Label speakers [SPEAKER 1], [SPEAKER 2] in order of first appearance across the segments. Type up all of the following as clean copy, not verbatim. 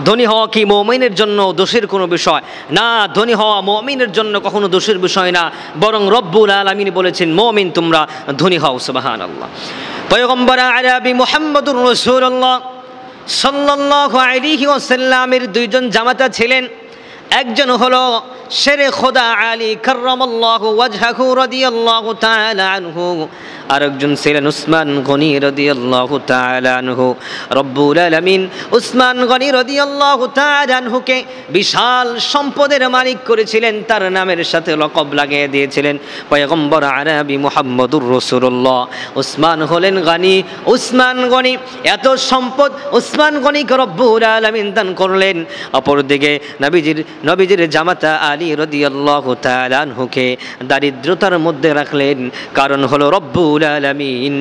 [SPEAKER 1] ধনী হওয়া কি মুমিনের জন্য দোষের কোনো বিষয় না? ধনী হওয়া মুমিনের জন্য কখনো দোষের বিষয় না, বরং রব্বুল আলামিন বলেছেন মুমিন তোমরা ধনী হও। সুবহানাল্লাহ। পয়গম্বর আরবি মুহাম্মদুর রাসূলুল্লাহ সাল্লাল্লাহু আলাইহি ওয়াসাল্লামের দুইজন জামাতা ছিলেন। একজন হলো শেরে খোদা আলী কাররামাল্লাহু ওয়াজহাহু রাদিয়াল্লাহু তাআলা আনহু, আরেকজন ছিলেন উসমান গনি রাদিয়াল্লাহু তাআলা আনহু। রব্বুল আলামিন উসমান গনি রাদিয়াল্লাহু তাআলা আনহুকে বিশাল সম্পদের মালিক করেছিলেন, তার নামের সাথে লকব লাগিয়ে দিয়েছিলেন পয়গম্বর আরবি মুহাম্মদুর রাসূলুল্লাহ। উসমান হলেন গনি, উসমান গনি, এত সম্পদ উসমান গনিকে রব্বুল আলামিন দান করলেন। অপরদিকে নবীজির জামাতা আলী রাদিয়াল্লাহু তাআলা আনহুকে দারিদ্রতার মধ্যে রাখলেন। কারণ হলো রব্বুল আলামিন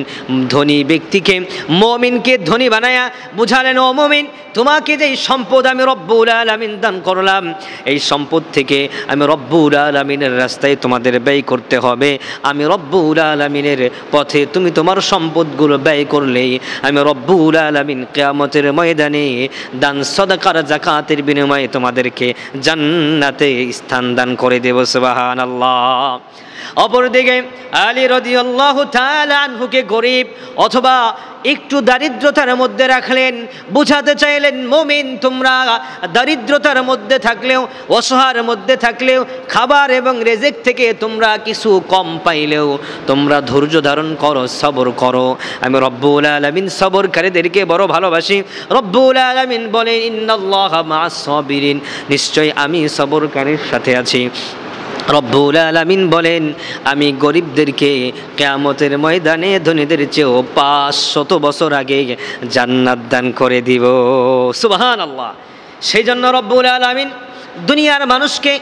[SPEAKER 1] ধনী ব্যক্তিকে, মুমিনকে ধনী বানায়া বুঝালেন, ও মুমিন তোমাকে যে সম্পদ আমি রব্বুল আলামিন দান করলাম, এই সম্পদ থেকে আমি রব্বুল আলামিনের রাস্তায় তোমাদের ব্যয় করতে হবে। আমি রব্বুল আলামিনের পথে তুমি তোমার সম্পদগুলো ব্যয় করলেই আমি রব্বুল আলামিন কিয়ামতের ময়দানে দান সদকার যাকাতের বিনিময়ে তোমাদেরকে জান্নাতে স্থান দান করে দেব। সুবহানাল্লাহ। অপরদিকে আলী রাদিয়াল্লাহু তাআলা আনহুকে গরিব অথবা একটু দারিদ্রতার মধ্যে রাখলেন, বুঝাতে চাইলেন মুমিন তোমরা দারিদ্রতার মধ্যে থাকলেও, অসহায়ের মধ্যে থাকলেও, খাবার এবং রিজিক থেকে তোমরা কিছু কম পাইলেও তোমরা ধৈর্য ধারণ করো, সবর করো। আমি রব্বুল আলামিন সবরকারীদেরকে বড় ভালোবাসি। রব্বুল আলামিন বলেন ইন্নাল্লাহা মা'আস সাবিরিন, নিশ্চয় আমি সবরকারীর সাথে আছি। রব্বুল আলামিন বলেন আমি গরিবদেরকে কিয়ামতের ময়দানে ধনীদের চেয়েও 500 বছর আগে জান্নাত দান করে দিব। সুবহানাল্লাহ। সেই জন্য রব্বুল আলামিন দুনিয়ার মানুষকে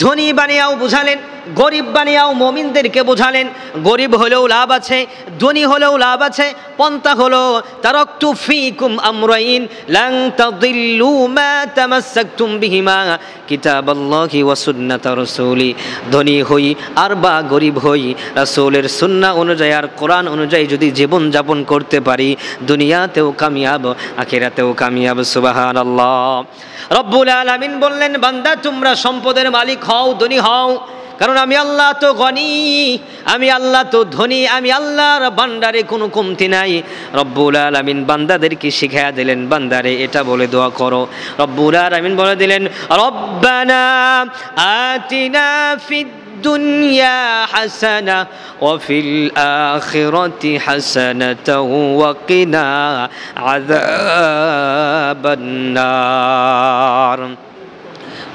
[SPEAKER 1] ধনী বানিয়েও বুঝালেন, গরিব বানিয়েও মুমিনদেরকে বোঝালেন। গরিব হলেও লাভ আছে, ধনী হলেও লাভ আছে। পন্থা হলো তারাকতু ফীকুম আমরাইন লান তাদিল্লু মা তামাসসাকতুম বিহিমা কিতাবাল্লাহি ওয়া সুন্নাত রাসূলি। ধনী হই আর বা গরিব হই, রাসূলের সুন্নাহ অনুযায়ী আর কোরআন অনুযায়ী যদি জীবন যাপন করতে পারি, দুনিয়াতেও কামিয়াব, আখিরাতেও কামিয়াব। সুবহানাল্লাহ। রব্বুল আলামিন বললেন বান্দা তোমরা সম্পদের মালিক হও, ধনী হও, কারণ আমি আল্লাহ তো গনি, আমি আল্লাহ তো ধনী, আমি আল্লাহর ভান্ডারে কোনো কমতি নাই। রব্বুল আলামিন বান্দাদেরকে শিখায়া দিলেন বান্দারে এটা বলে দোয়া করো। রব্বুল আলামিন বলে দিলেন রব্বানা আতিনা ফিদ দুনিয়া হাসানা ওয়া ফিল আখিরাতি হাসানাতাও ওয়া কিনা আযাবান নার।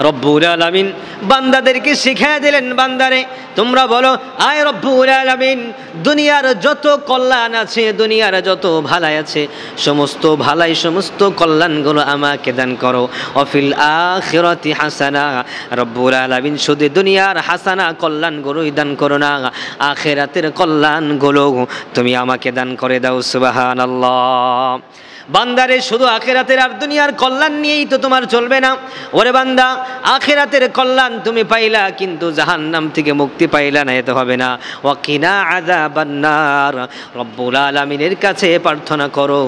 [SPEAKER 1] রব্বুল আলামিন বান্দাদেরকে শিখিয়ে দিলেন বান্দারে তোমরা বলো আয় রব্বুল আলামিন দুনিয়ার যত কল্যাণ আছে, দুনিয়ার যত ভালাই আছে, সমস্ত ভালাই সমস্ত কল্যাণগুলো আমাকে দান করো। অফিল আখিরাতি হাসানা, রব্বুল আলামিন শুধু দুনিয়ার হাসানা কল্যাণগুলোই দান করো না, আখিরাতের কল্যাণগুলো তুমি আমাকে দান করে দাও। সুবহানাল্লাহ। বান্দারে শুধু আখিরাতের আর দুনিয়ার কল্যাণ নিয়েই তো তোমার চলবে না। ওরে বান্দা আখিরাতের কল্যাণ তুমি পাইলা কিন্তু জাহান্নাম থেকে মুক্তি পাইলা না, এতে হবে না। ওয়াকিনা আযাবান নার, রব্বুল আলামিনের কাছে প্রার্থনা করো,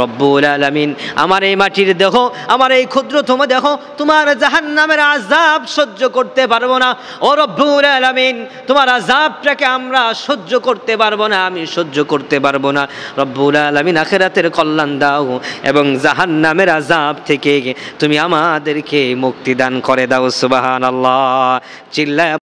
[SPEAKER 1] রব্বুল আলামিন আমার এই মাটির দেহ, আমার এই ক্ষুদ্রতম দেহ তোমার জাহান্নামের আযাব সহ্য করতে পারবো না। ও রব্বুল আলামিন তোমার আযাবটাকে আমরা সহ্য করতে পারবো না, আমি সহ্য করতে পারবো না। রব্বুল আলামিন আখিরাতের কল্যাণ দাও এবং জাহান্নামের আযাব থেকে তুমি আমাদেরকে মুক্তি দান করে দাও। সুবহানাল্লাহ। চিল্লায়